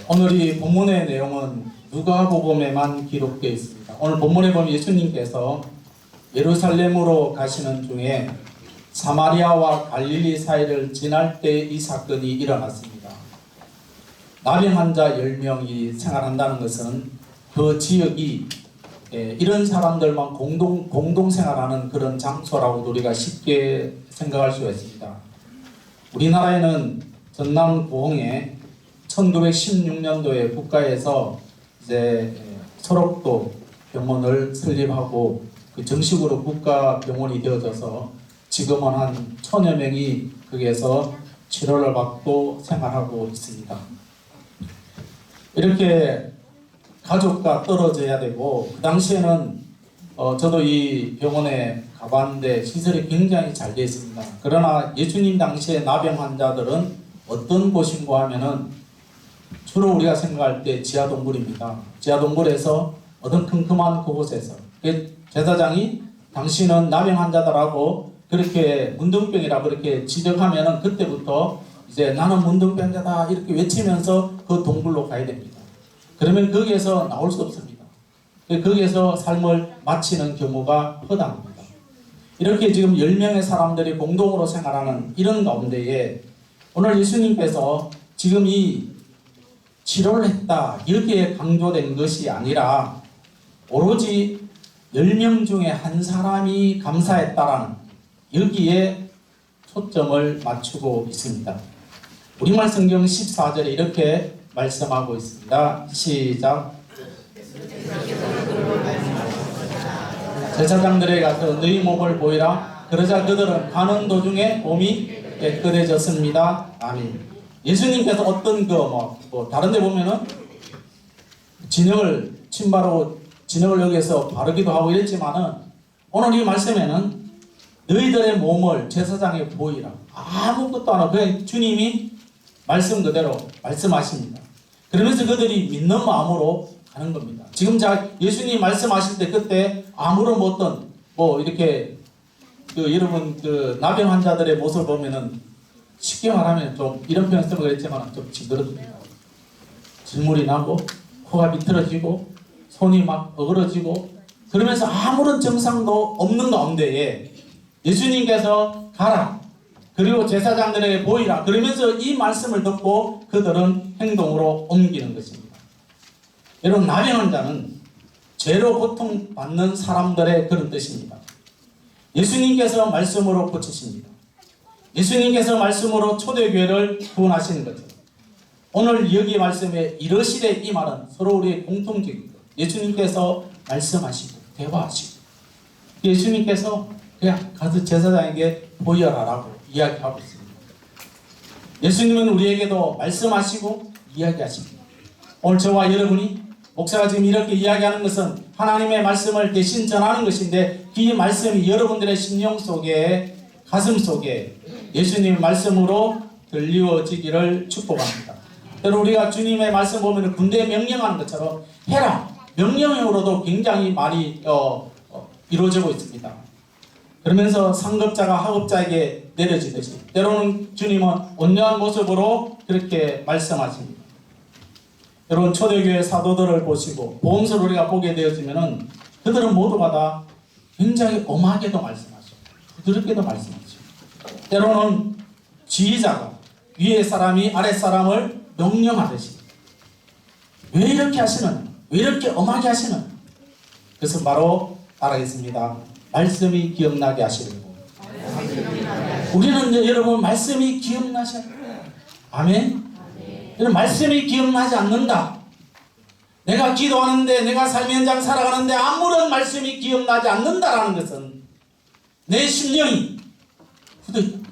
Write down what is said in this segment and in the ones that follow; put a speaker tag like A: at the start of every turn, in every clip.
A: 오늘 이 본문의 내용은 누가복음에만 기록되어 있습니다. 오늘 본문에 보면 예수님께서 예루살렘으로 가시는 중에 사마리아와 갈릴리 사이를 지날 때 이 사건이 일어났습니다. 나병 환자 10명이 생활한다는 것은 그 지역이 이런 사람들만 공동 생활하는 그런 장소라고 우리가 쉽게 생각할 수가 있습니다. 우리나라에는 전남 고흥에 1916년도에 국가에서 이제 소록도 병원을 설립하고 그 정식으로 국가 병원이 되어져서 지금은 한 1000여 명이 거기에서 치료를 받고 생활하고 있습니다. 이렇게 가족과 떨어져야 되고, 그 당시에는 저도 이 병원에 가봤는데 시설이 굉장히 잘 되어 있습니다. 그러나 예수님 당시에 나병 환자들은 어떤 곳인가 하면은 주로 우리가 생각할 때 지하동굴입니다. 지하동굴에서 어떤 컴컴한 그곳에서 제사장이 당신은 나병 환자들하고 그렇게 문둥병이라고 그렇게 지적하면은 그때부터 이제 나는 문둥병자다 이렇게 외치면서 그 동굴로 가야 됩니다. 그러면 거기에서 나올 수 없습니다. 거기에서 삶을 마치는 경우가 허다합니다. 이렇게 지금 10명의 사람들이 공동으로 생활하는 이런 가운데에 오늘 예수님께서 지금 이 치료를 했다 이렇게 강조된 것이 아니라 오로지 10명 중에 한 사람이 감사했다라는 여기에 초점을 맞추고 있습니다. 우리말 성경 14절에 이렇게 말씀하고 있습니다. 시작. 제사장들에게 가서 너희 몸을 보이라. 그러자 그들은 가는 도중에 몸이 깨끗해졌습니다. 아멘. 예수님께서 어떤 다른 데 보면은 진영을 침바로 진영을 여기서 바르기도 하고 이랬지만은 오늘 이 말씀에는 너희들의 몸을 제사장에 보이라. 아무것도 안 하고 그냥 주님이 말씀 그대로 말씀하십니다. 그러면서 그들이 믿는 마음으로 가는 겁니다. 지금 예수님이 말씀하실 때 그때 아무런 어떤 이렇게 여러분 나병 환자들의 모습을 보면은 쉽게 말하면 좀 이런 표현 쓰면 그랬지만 좀 징그럽습니다. 질물이 나고 코가 비틀어지고 손이 막 어그러지고 그러면서 아무런 증상도 없는 가운데에 예수님께서 가라 그리고 제사장들에게 보이라 그러면서 이 말씀을 듣고 그들은 행동으로 옮기는 것입니다. 여러분 나병 환자는 죄로 고통받는 사람들의 그런 뜻입니다. 예수님께서 말씀으로 고치십니다. 예수님께서 말씀으로 초대교회를 구원하시는 거죠. 오늘 여기 말씀에 이러시되 이 말은 서로 우리의 공통적인 것. 예수님께서 말씀하시고 대화하시고 예수님께서 그냥 가서 제사장에게 보여라라고 이야기하고 있습니다. 예수님은 우리에게도 말씀하시고 이야기하십니다. 오늘 저와 여러분이 목사가 지금 이렇게 이야기하는 것은 하나님의 말씀을 대신 전하는 것인데 이 말씀이 여러분들의 심령 속에 가슴 속에 예수님의 말씀으로 들리워지기를 축복합니다. 여러분 우리가 주님의 말씀 보면 군대에 명령하는 것처럼 해라 명령으로도 굉장히 많이 이루어지고 있습니다. 그러면서 상급자가 하급자에게 내려지듯이 때로는 주님은 온유한 모습으로 그렇게 말씀하십니다. 여러분 초대교회 사도들을 보시고 보험서를 우리가 보게 되어지면은 그들은 모두가 다 굉장히 엄하게도 말씀하시고 부드럽게도 말씀하시고 때로는 지휘자가 위에 사람이 아래 사람을 명령하듯이 왜 이렇게 하시는? 왜 이렇게 엄하게 하시는? 그래서 바로 따라하겠습니다. 말씀이 기억나게 하시려고. 우리는 여러분 말씀이 기억나셔야 돼요. 아멘. 여러분 말씀이 기억나지 않는다. 내가 기도하는데 내가 삶의 현장 살아가는데 아무런 말씀이 기억나지 않는다라는 것은 내 심령이 굳어있다.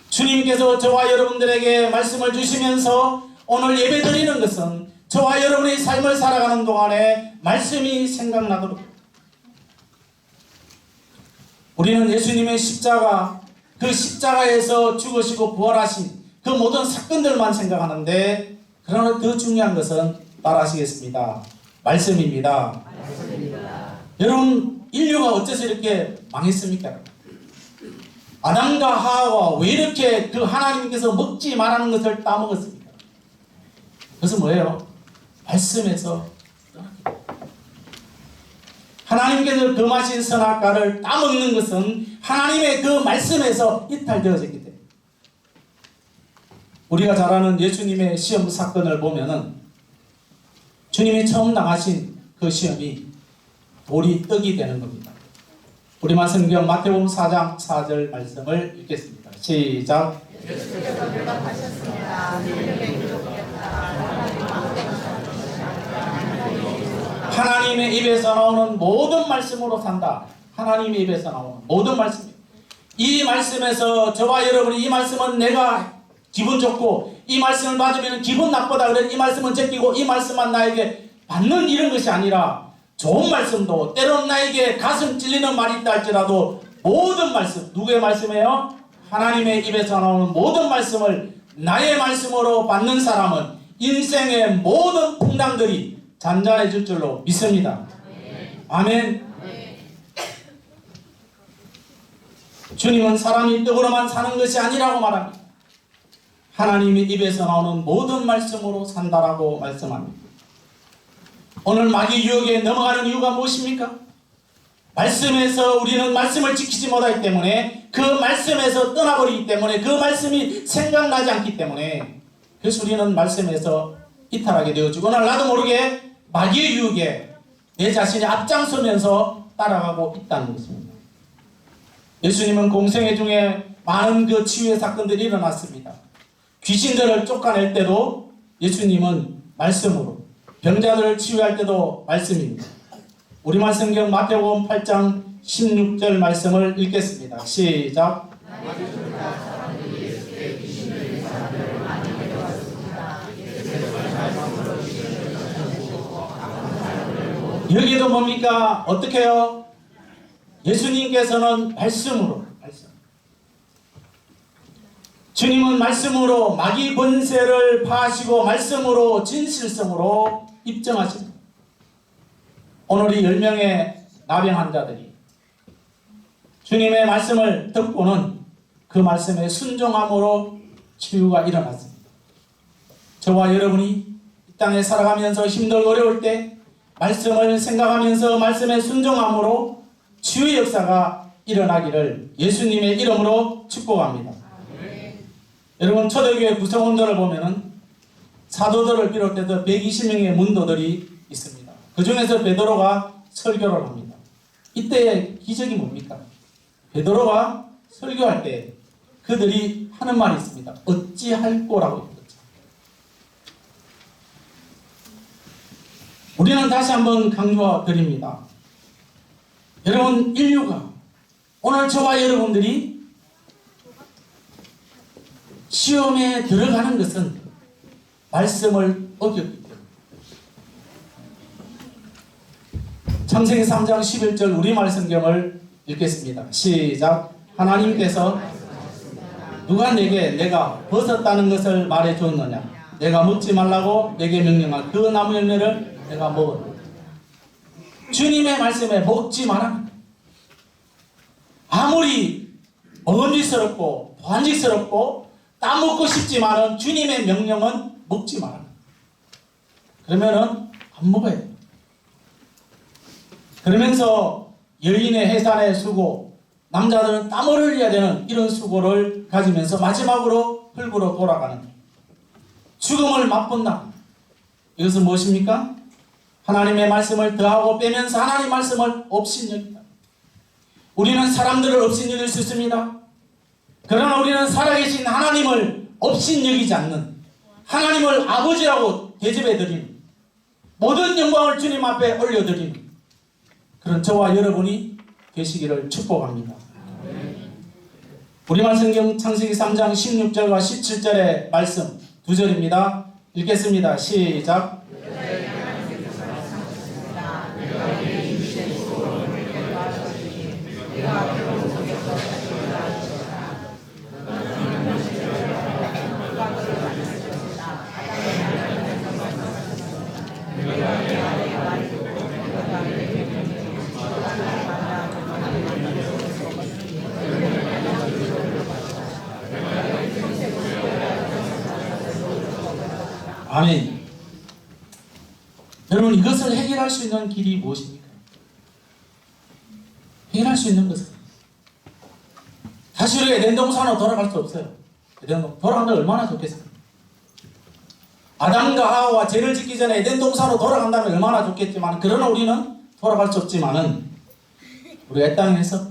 A: 주님께서 저와 여러분들에게 말씀을 주시면서 오늘 예배 드리는 것은 저와 여러분의 삶을 살아가는 동안에 말씀이 생각나도록 우리는 예수님의 십자가 그 십자가에서 죽으시고 부활하신 그 모든 사건들만 생각하는데 그러나 더 중요한 것은 따라하시겠습니다. 말씀입니다. 여러분 인류가 어째서 이렇게 망했습니까? 아담과 하와가 왜 이렇게 그 하나님께서 먹지 말라는 것을 따먹었습니까? 그것은 뭐예요? 말씀에서 떠나기. 하나님께서 금하신 선악과를 따먹는 것은 하나님의 그 말씀에서 이탈되어졌기 때문에 우리가 잘 아는 예수님의 시험 사건을 보면은 주님이 처음 당하신 그 시험이 돌이 떡이 되는 겁니다. 우리만 성경 마태복음 4장 4절 말씀을 읽겠습니다. 시작.
B: 예수께서 대답하셨습니다.
A: 하나님의 입에서 나오는 모든 말씀으로 산다. 하나님의 입에서 나오는 모든 말씀. 이 말씀에서 저와 여러분이 이 말씀은 내가 기분 좋고 이 말씀을 받으면 기분 나쁘다 그래 이 말씀은 제끼고 이 말씀만 나에게 받는 이런 것이 아니라 좋은 말씀도 때로는 나에게 가슴 찔리는 말이 있다 할지라도 모든 말씀 누구의 말씀이에요? 하나님의 입에서 나오는 모든 말씀을 나의 말씀으로 받는 사람은 인생의 모든 풍랑들이 잔잔해질 줄로 믿습니다. 아멘. 주님은 사람이 떡으로만 사는 것이 아니라고 말합니다. 하나님의 입에서 나오는 모든 말씀으로 산다라고 말씀합니다. 오늘 마귀 유혹에 넘어가는 이유가 무엇입니까? 말씀에서 우리는 말씀을 지키지 못하기 때문에 그 말씀에서 떠나버리기 때문에 그 말씀이 생각나지 않기 때문에 그래서 우리는 말씀에서 이탈하게 되어지고 오늘 나도 모르게 마귀의 유혹에 내 자신이 앞장서면서 따라가고 있다는 것입니다. 예수님은 공생애 중에 많은 그 치유의 사건들이 일어났습니다. 귀신들을 쫓아낼 때도 예수님은 말씀으로 병자들을 치유할 때도 말씀입니다. 우리말 성경 마태복음 8장 16절 말씀을 읽겠습니다. 시작. 여기도 뭡니까? 어떻게 해요? 예수님께서는 말씀으로 주님은 말씀으로 마귀 권세를 파하시고 말씀으로 진실성으로 입증하십니다. 오늘 이 10명의 나병 환자들이 주님의 말씀을 듣고는 그 말씀에 순종함으로 치유가 일어났습니다. 저와 여러분이 이 땅에 살아가면서 힘들고 어려울 때 말씀을 생각하면서 말씀에 순종함으로 치유의 역사가 일어나기를 예수님의 이름으로 축복합니다. 여러분 초대교회 구성원들을 보면은 사도들을 비롯해서 120명의 문도들이 있습니다. 그 중에서 베드로가 설교를 합니다. 이때의 기적이 뭡니까? 베드로가 설교할 때 그들이 하는 말이 있습니다. 어찌할꼬라고 했죠. 우리는 다시 한번 강조드립니다. 여러분 인류가 오늘 저와 여러분들이 시험에 들어가는 것은 말씀을 어겼기 때문에 창세기 3장 11절 우리말 성경을 읽겠습니다. 시작. 하나님께서 누가 내게 내가 벗었다는 것을 말해 줬느냐? 내가 먹지 말라고 내게 명령한 그 나무 열매를 내가 먹었다. 주님의 말씀에 먹지 마라. 아무리 먹음직스럽고 보안직스럽고 따먹고 싶지만은 주님의 명령은 먹지 마라. 그러면은 안 먹어야 돼. 그러면서 여인의 해산의 수고, 남자들은 땀을 흘려야 되는 이런 수고를 가지면서 마지막으로 흙으로 돌아가는 죽음을 맛본다. 이것은 무엇입니까? 하나님의 말씀을 더하고 빼면서 하나님의 말씀을 업신여긴다. 우리는 사람들을 업신여길 수 있습니다. 그러나 우리는 살아계신 하나님을 업신여기지 않는 하나님을 아버지라고 대접해드리는 모든 영광을 주님 앞에 올려드리는 그런 저와 여러분이 되시기를 축복합니다. 우리말 성경 창세기 3장 16절과 17절의 말씀 두 절입니다. 읽겠습니다. 시작. 아멘. 여러분, 이것을 해결할 수 있는 길이 무엇입니까? 해결할 수 있는 것은 다시 우리가 에덴 동산으로 돌아갈 수 없어요. 에덴 동산 돌아간다면 얼마나 좋겠어요. 아담과 하와가 죄를 짓기 전에 에덴 동산으로 돌아간다면 얼마나 좋겠지만, 그러나 우리는 돌아갈 수 없지만은 우리가 이 땅에서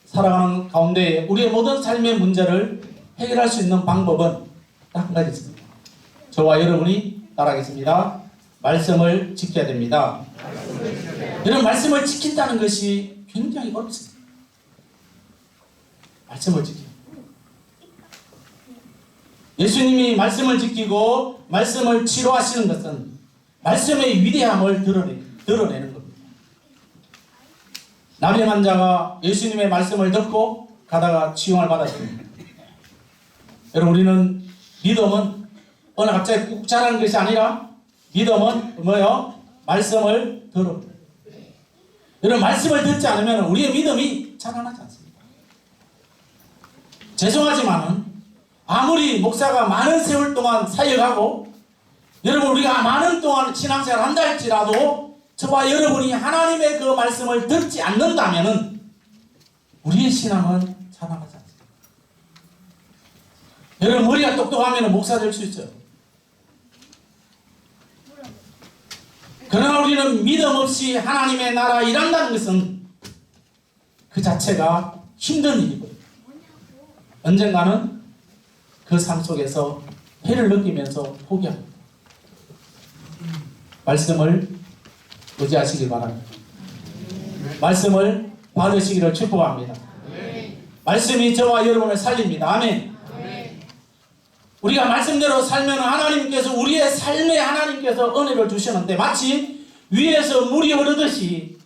A: 살아가는 가운데 우리의 모든 삶의 문제를 해결할 수 있는 방법은 딱 한 가지 있습니다. 저와 여러분이 따라하겠습니다. 말씀을 지켜야 됩니다. 이런 말씀을 지킨다는 것이 굉장히 어렵습니다. 말씀을 지키고, 예수님이 말씀을 지키고 말씀을 치료하시는 것은 말씀의 위대함을 드러내는 겁니다. 나병 환자가 예수님의 말씀을 듣고 가다가 치유를 받았습니다. 여러분, 우리는 믿음은 어느 갑자기 꾹 자라는 것이 아니라 믿음은 뭐예요? 말씀을 들어. 여러분, 말씀을 듣지 않으면 우리의 믿음이 자라나지 않습니다. 죄송하지만은 아무리 목사가 많은 세월 동안 사역하고 여러분 우리가 많은 동안 신앙생활 한다 할지라도 저와 여러분이 하나님의 그 말씀을 듣지 않는다면은 우리의 신앙은 자라나지 않습니다. 여러분, 머리가 똑똑하면 목사 될 수 있어요. 그러나 우리는 믿음 없이 하나님의 나라 일한다는 것은 그 자체가 힘든 일이거든요. 언젠가는 그 삶 속에서 해를 느끼면서 포기합니다. 말씀을 의지하시길 바랍니다. 말씀을 받으시기를 축복합니다. 말씀이 저와 여러분을 살립니다. 아멘. 우리가 말씀대로 살면 하나님께서 우리의 삶에 하나님께서 은혜를 주시는데, 마치 위에서 물이 흐르듯이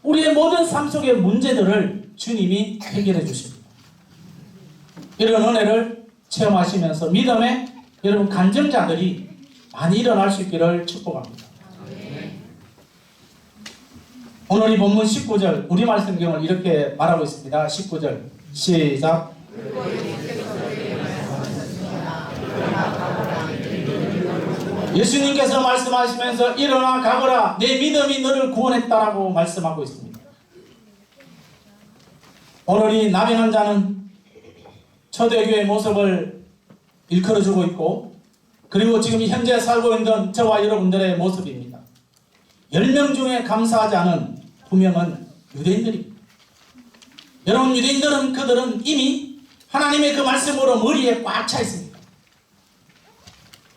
A: 우리의 모든 삶 속의 문제들을 주님이 해결해 주십니다. 이런 은혜를 체험하시면서 믿음의 여러분 간증자들이 많이 일어날 수 있기를 축복합니다. 오늘 이 본문 19절 우리말 성경을 이렇게 말하고 있습니다. 19절 시작. 예수님께서 말씀하시면서 일어나 가거라, 내 믿음이 너를 구원했다라고 말씀하고 있습니다. 오늘 이 나병 환자는 초대교회의 모습을 일컬어주고 있고, 그리고 지금 현재 살고 있는 저와 여러분들의 모습입니다. 10명 중에 감사하지 않은 2명은 유대인들입니다. 여러분, 유대인들은 그들은 이미 하나님의 그 말씀으로 머리에 꽉 차 있습니다.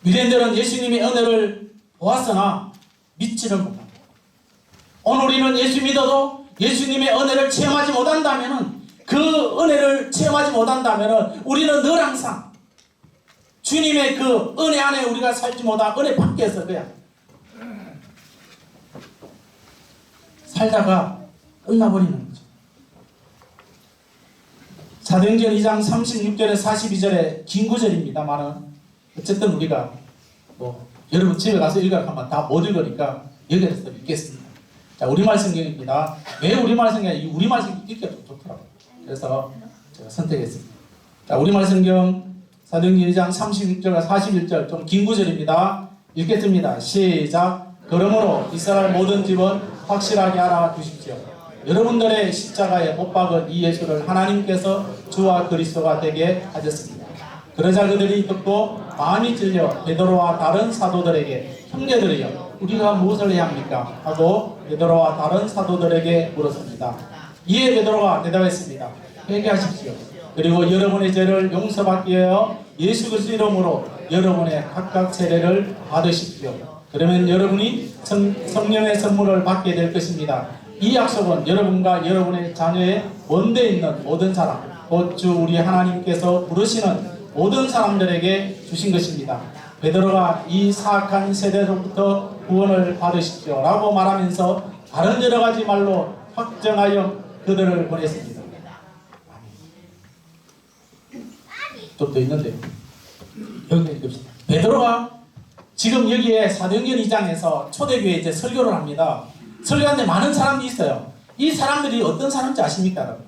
A: 유대인들은 예수님의 은혜를 보았으나 믿지를 못합니다. 오늘 우리는 예수 믿어도 예수님의 은혜를 체험하지 못한다면, 그 은혜를 체험하지 못한다면 우리는 늘 항상 주님의 그 은혜 안에 우리가 살지 못하고 은혜 밖에서 그냥 살다가 끝나버리는 거죠. 사도행전 2장 36절에 42절에 긴 구절입니다만은 어쨌든 우리가 여러분 집에 가서 읽으라고 하면 다 못 읽으니까 여기에서 읽겠습니다. 자, 우리말 성경입니다. 왜 우리말 성경이 우리말 성경 읽기가 좀 좋더라고요. 그래서 제가 선택했습니다. 자, 우리말 성경 사도행전 2장 36절과 41절 좀 긴 구절입니다. 읽겠습니다. 시작. 그러므로 이스라엘 모든 집은 확실하게 알아두십시오. 여러분들의 십자가에 못 박은 이 예수를 하나님께서 주와 그리스도가 되게 하셨습니다. 그러자 그들이 듣고 마음이 찔려 베드로와 다른 사도들에게, 형제들이여 우리가 무엇을 해야 합니까? 하고 베드로와 다른 사도들에게 물었습니다. 이에 베드로가 대답했습니다. 회개하십시오. 그리고 여러분의 죄를 용서받기 위하여 예수 그리스도 이름으로 여러분의 각각 세례를 받으십시오. 그러면 여러분이 성령의 선물을 받게 될 것입니다. 이 약속은 여러분과 여러분의 자녀의 먼데 있는 모든 사람, 곧 주 우리 하나님께서 부르시는 모든 사람들에게 주신 것입니다. 베드로가 이 사악한 세대로부터 구원을 받으십시오 라고 말하면서 다른 여러 가지 말로 확정하여 그들을 보냈습니다. 좀 더 있는데요. 여기 읽읍시다. 베드로가 지금 여기에 사도행전 2장에서 초대교회에 이제 설교를 합니다. 설교하는데 많은 사람들이 있어요. 이 사람들이 어떤 사람인지 아십니까, 여러분?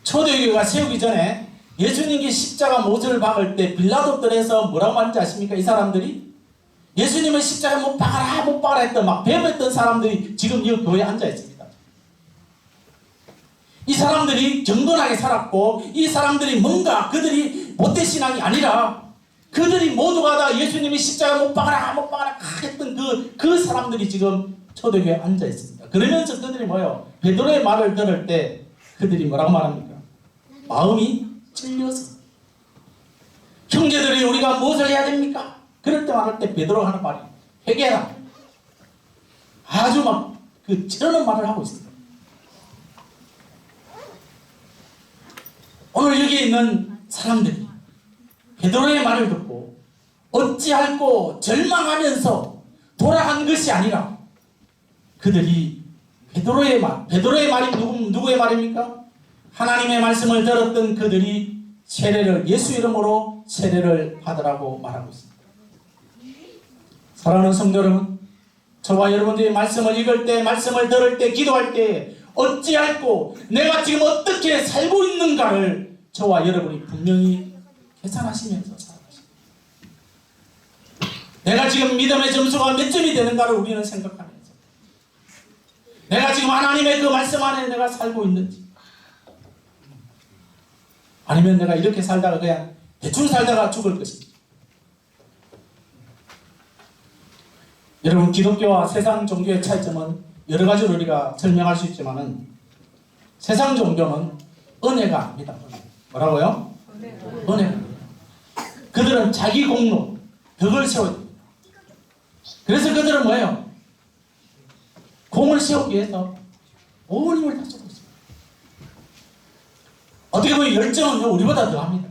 A: 초대교회가 세우기 전에 예수님께 십자가 못을 박을 때 빌라도 뜰에서 뭐라고 하는지 아십니까? 이 사람들이 예수님의 십자가에 못 박아라 못 박아라 했던 막 배웠던 사람들이 지금 이 교회에 앉아 있습니다. 이 사람들이 경건하게 살았고 이 사람들이 뭔가 그들이 못된 신앙이 아니라 그들이 모두가 다 예수님이 십자가에 못 박아라 못 박아라 했던 그 사람들이 지금 초대교회에 앉아 있습니다. 그러면서 그들이 뭐예요? 베드로의 말을 들을 때 그들이 뭐라고 말합니까? 마음이 찔려서 형제들이 우리가 무엇을 해야 됩니까? 그럴 때 말할 때 베드로가 하는 말이 회개하라. 아주 막 찌르는 말을 하고 있습니다. 오늘 여기 있는 사람들이 베드로의 말을 듣고 어찌할꼬 절망하면서 돌아간 것이 아니라 그들이 베드로의 말이 누구의 말입니까? 하나님의 말씀을 들었던 그들이 예수 이름으로 세례를 받으라고 말하고 있습니다. 사랑하는 성도 여러분, 저와 여러분들이 말씀을 읽을 때, 말씀을 들을 때, 기도할 때 어찌할꼬 내가 지금 어떻게 살고 있는가를 저와 여러분이 분명히 계산하시면서 살아가십니다. 내가 지금 믿음의 점수가 몇 점이 되는가를 우리는 생각하면서 내가 지금 하나님의 그 말씀 안에 내가 살고 있는지, 아니면 내가 이렇게 살다가 그냥 대충 살다가 죽을 것인지. 여러분, 기독교와 세상 종교의 차이점은 여러 가지로 우리가 설명할 수 있지만은 세상 종교는 은혜가 아닙니다. 뭐라고요? 은혜가. 그들은 자기 공로, 덕을 세워야 됩니다. 그래서 그들은 뭐예요? 공을 세우기 위해서 온 힘을 다 쏟고 있습니다. 어떻게 보면 열정은 우리보다 더 합니다.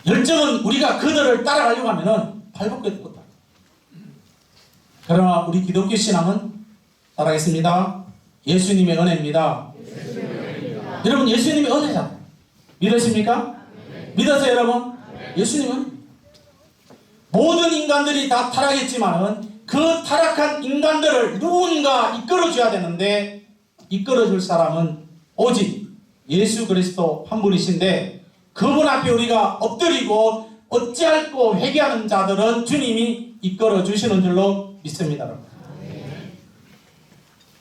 A: 열정은 우리가 그들을 따라가려고 하면은 발벗고 뻗다. 그러나 우리 기독교 신앙은 따라하겠습니다. 예수님의 은혜입니다. 여러분, 예수님의 은혜잖아요. 믿으십니까? 믿으세요, 여러분? 예수님은 모든 인간들이 다 타락했지만은 그 타락한 인간들을 누군가 이끌어줘야 되는데 이끌어줄 사람은 오직 예수 그리스도 한 분이신데 그분 앞에 우리가 엎드리고 어찌할꼬 회개하는 자들은 주님이 이끌어 주시는 줄로 믿습니다.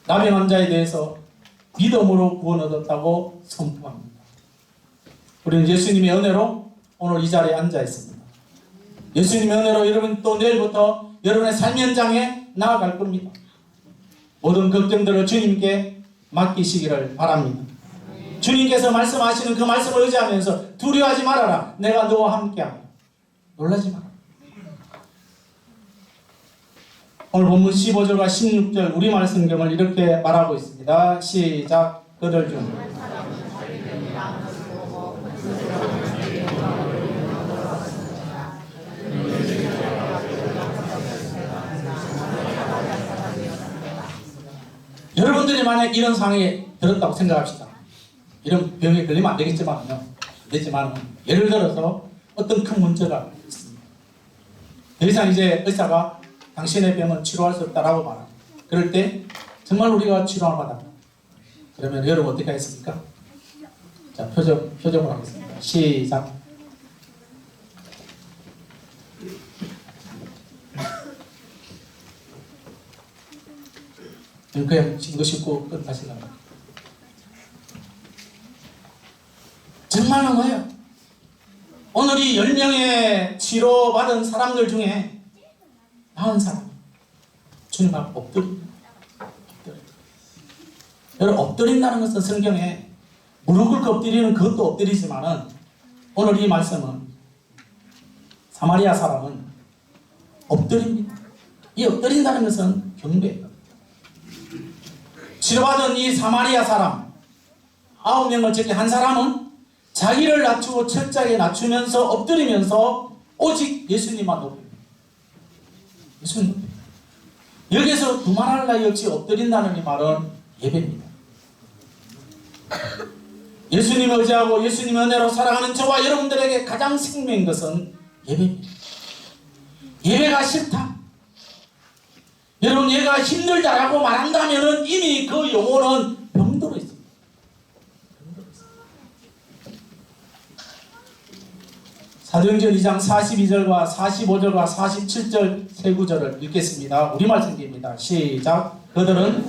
A: 나병 환자에 대해서 믿음으로 구원 얻었다고 선포합니다. 우리는 예수님의 은혜로 오늘 이 자리에 앉아 있습니다. 예수님의 은혜로 여러분 또 내일부터 여러분의 삶 현장에 나아갈 겁니다. 모든 걱정들을 주님께 맡기시기를 바랍니다. 주님께서 말씀하시는 그 말씀을 의지하면서 두려워하지 말아라. 내가 너와 함께하며 놀라지 마라. 오늘 본문 15절과 16절 우리말 성경을 이렇게 말하고 있습니다. 시작. 그들 중 여러분들이 만약 이런 상황에 들었다고 생각합시다. 이런 병에 걸리면 안 되겠지만요. 예를 들어서 어떤 큰 문제가 있습니다. 더 이상 이제 의사가 당신의 병은 치료할 수 없다라고 말합니다. 그럴 때 정말 우리가 치료할 만하다. 그러면 여러분 어떻게 하겠습니까? 자, 표정을 하겠습니다. 시작. 그냥 친구 싣고 끝나시려고. 정말로 뭐예요? 오늘 이 10명의 치료받은 사람들 중에 나은 사람 주님 앞에 엎드립니다. 여러분, 엎드린다는 것은 성경에 무릎 꿇고 엎드리는 그것도 엎드리지만은 오늘 이 말씀은 사마리아 사람은 엎드립니다. 이 엎드린다는 것은 경배예요. 치료받은 이 사마리아 사람 9명을 제끼 한 사람은 자기를 낮추고 철저하게 낮추면서 엎드리면서 오직 예수님만 높입니다. 예수님 높입니다. 여기서 두말할 나위 없이 엎드린다는 이 말은 예배입니다. 예수님을 의지하고 예수님의 은혜로 살아가는 저와 여러분들에게 가장 생명인 것은 예배입니다. 예배가 싫다, 여러분 얘가 힘들다라고 말한다면 이미 그 영혼은 병들어 있습니다. 사도행전 2장 42절과 45절과 47절 세 구절을 읽겠습니다. 우리말 성경입니다. 시작. 그들은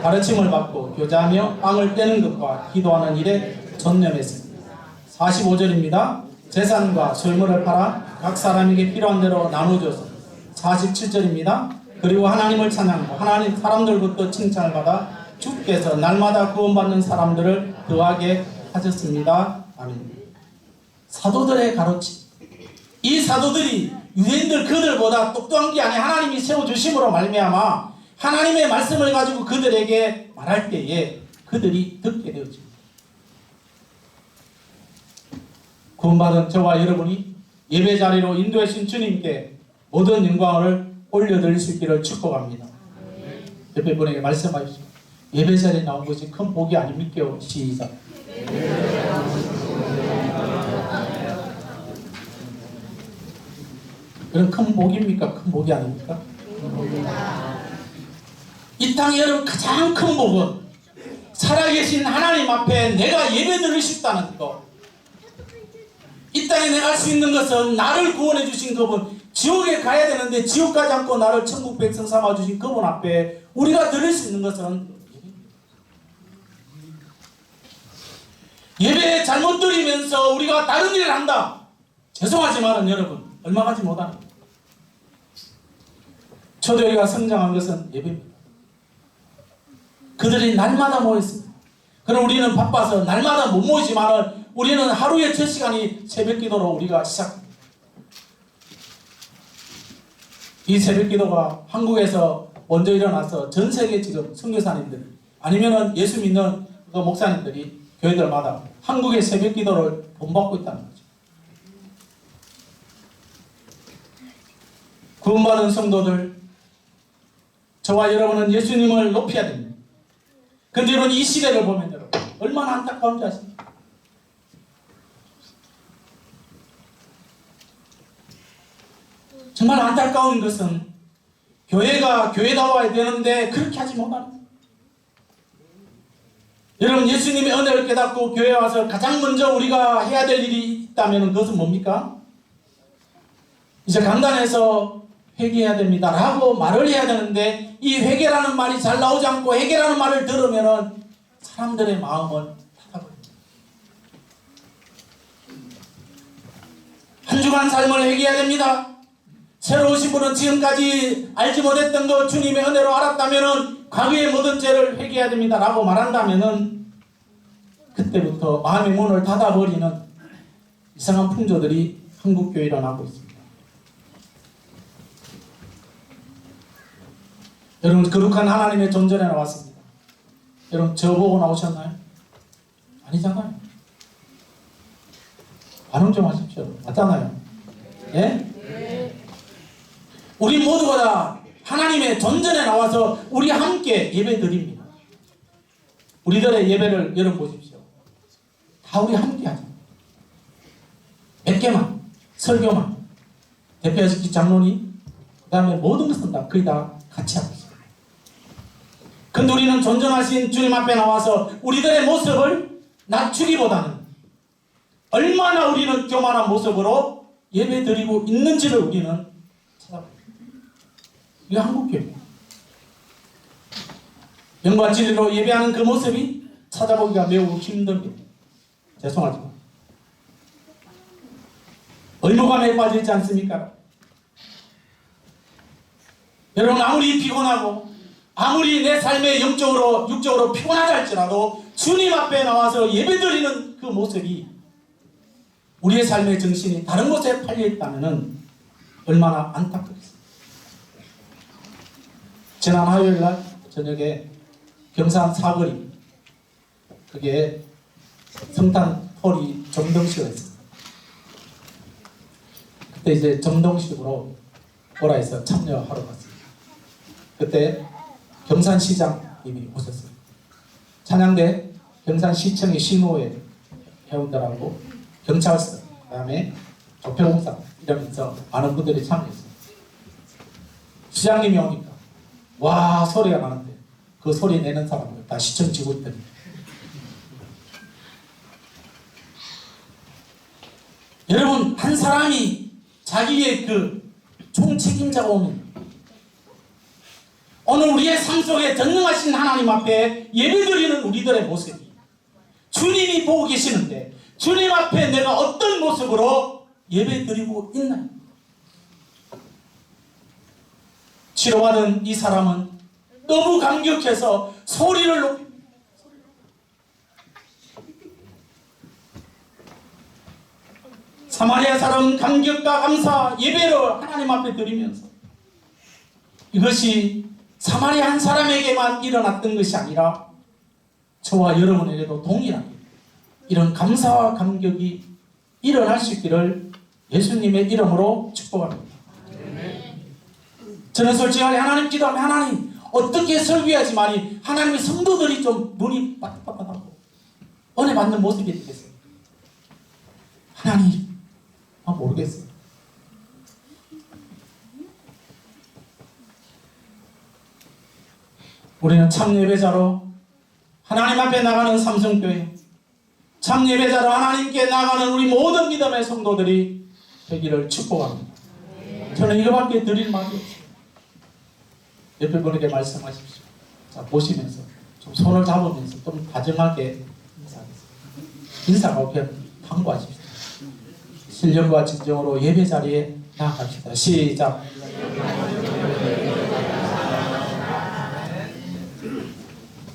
A: 가르침을 받고 교제하며 빵을 떼는 것과 기도하는 일에 전념했습니다. 45절입니다. 재산과 소유물을 팔아 각 사람에게 필요한 대로 나누어줘서. 47절입니다. 그리고 하나님을 찬양하고 하나님 사람들부터 칭찬을 받아 주께서 날마다 구원받는 사람들을 더하게 하셨습니다. 아멘. 사도들의 가르침. 이 사도들이 유대인들 그들보다 똑똑한 게 아니라 하나님이 세워주심으로 말미암아 하나님의 말씀을 가지고 그들에게 말할 때에 그들이 듣게 되었습니다. 구원받은 저와 여러분이 예배 자리로 인도하신 주님께 모든 영광을 올려드릴 수 있기를 축복합니다. 옆에 분에게 말씀하십시오. 예배 자리에 나온 것이 큰 복이 아닙니까? 시작. 그럼 큰 복입니까? 큰 복이 아닙니까? 이 땅에 여러분 가장 큰 복은 살아계신 하나님 앞에 내가 예배드리고 싶다는 것. 이 땅에 내가 할 수 있는 것은 나를 구원해 주신 그분, 지옥에 가야 되는데 지옥 가지 않고 나를 천국 백성 삼아 주신 그분 앞에 우리가 드릴 수 있는 것은 예배 잘못 드리면서 우리가 다른 일을 한다. 죄송하지만 여러분 얼마 가지 못하는 초대교회가 성장한 것은 예배입니다. 그들이 날마다 모였습니다. 그럼 우리는 바빠서 날마다 못 모이지만 우리는 하루에 첫 시간이 새벽 기도로 우리가 시작합니다. 이 새벽 기도가 한국에서 먼저 일어나서 전 세계 지금 선교사님들 아니면은 예수 믿는 그 목사님들이 교회들마다 한국의 새벽 기도를 본받고 있다는 거죠. 구원받은 성도들, 저와 여러분은 예수님을 높여야 됩니다. 근데 여러분 이 시대를 보면 여러분 얼마나 안타까운지 아십니까? 정말 안타까운 것은 교회가 교회다워야 되는데 그렇게 하지 못하는 거예요. 여러분 예수님의 은혜를 깨닫고 교회에 와서 가장 먼저 우리가 해야 될 일이 있다면 그것은 뭡니까? 이제 강단에서 회개해야 됩니다 라고 말을 해야 되는데 이 회개라는 말이 잘 나오지 않고 회개라는 말을 들으면 사람들의 마음을 닫아버립니다. 한 주간 삶을 회개해야 됩니다. 새로 오신 분은 지금까지 알지 못했던 것 주님의 은혜로 알았다면 과거의 모든 죄를 회개해야 됩니다 라고 말한다면 그때부터 마음의 문을 닫아버리는 이상한 풍조들이 한국교회에 일어나고 있습니다. 여러분 거룩한 하나님의 존전에 나왔습니다. 여러분 저보고 나오셨나요? 아니잖아요. 반응 좀 하십시오. 맞잖아요. 예? 우리 모두가 다 하나님의 존전에 나와서 우리 함께 예배 드립니다. 우리들의 예배를 여러분 보십시오. 다 우리 함께 하죠. 몇 개만, 설교만, 대표하시기 장로님, 그 다음에 모든 것은 다 거의 다 같이 하고 있습니다. 근데 우리는 존전하신 주님 앞에 나와서 우리들의 모습을 낮추기보다는 얼마나 우리는 교만한 모습으로 예배 드리고 있는지를 우리는 찾아봅니다. 이게 한국교회입니다. 영과 진리로 예배하는 그 모습이 찾아보기가 매우 힘듭니다. 죄송하지만 의무감에 빠지지 않습니까? 여러분 아무리 피곤하고 아무리 내 삶에 영적으로 육적으로 피곤하다 할지라도 주님 앞에 나와서 예배드리는 그 모습이 우리의 삶의 정신이 다른 곳에 팔려있다면 얼마나 안타깝습니다. 지난 화요일날 저녁에 경산 사거리 그게 성탄 홀이 정동식을 했습니다. 그때 이제 정동식으로 보라에서 참여하러 갔습니다. 그때 경산시장님이 오셨어요. 찬양대 경산시청의 시노회 회원들하고 경찰서 그 다음에 조폐공사 이러면서 많은 분들이 참여했어요. 시장님이 오니까 와 소리가 나는데 그 소리 내는 사람들 다 시청 직원들입니다. 여러분, 한 사람이 자기의 그 총책임자가 오면 오늘 우리의 삶 속에 전능하신 하나님 앞에 예배드리는 우리들의 모습이 주님이 보고 계시는데 주님 앞에 내가 어떤 모습으로 예배드리고 있나요? 치료받은 이 사람은 너무 감격해서 소리를 높입니다. 사마리아 사람 감격과 감사 예배를 하나님 앞에 드리면서 이것이 사마리아 한 사람에게만 일어났던 것이 아니라 저와 여러분에게도 동일하게 이런 감사와 감격이 일어날 수 있기를 예수님의 이름으로 축복합니다. 저는 솔직하게 하나님 기도하면 하나님 어떻게 설교해야지만이 하나님의 성도들이 좀 눈이 빠딱빠딱하고 은혜 받는 모습이 되겠어요. 하나님 모르겠어요. 우리는 참 예배자로 하나님 앞에 나가는 삼성교회, 참 예배자로 하나님께 나가는 우리 모든 믿음의 성도들이 되기를 축복합니다. 저는 이거밖에 드릴 말이 없어요. 옆에 분에게 말씀하십시오. 자, 보시면서 좀 손을 잡으면서 좀 다정하게 인사하겠습니다. 인사가 그냥 당부하십시오. 신령과 진정으로 예배 자리에 나아갑시다. 시작.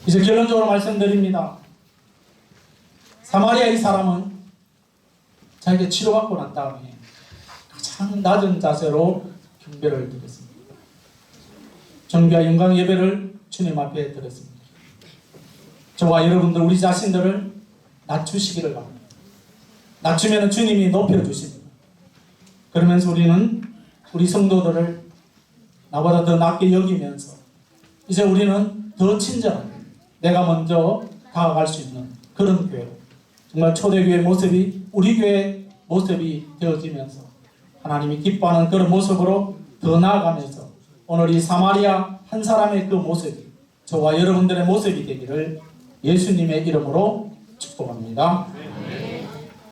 A: 이제 결론적으로 말씀드립니다. 사마리아 이 사람은 자기가 치료받고 난 다음에 가장 낮은 자세로 경배를 드렸습니다. 정비와 영광 예배를 주님 앞에 드렸습니다. 저와 여러분들 우리 자신들을 낮추시기를 바랍니다. 낮추면 주님이 높여주십니다. 그러면서 우리는 우리 성도들을 나보다 더 낮게 여기면서 이제 우리는 더 친절하게 내가 먼저 다가갈 수 있는 그런 교회로 정말 초대교회 모습이 우리 교회 모습이 되어지면서 하나님이 기뻐하는 그런 모습으로 더 나아가면서 오늘 이 사마리아 한 사람의 그 모습이 저와 여러분들의 모습이 되기를 예수님의 이름으로 축복합니다.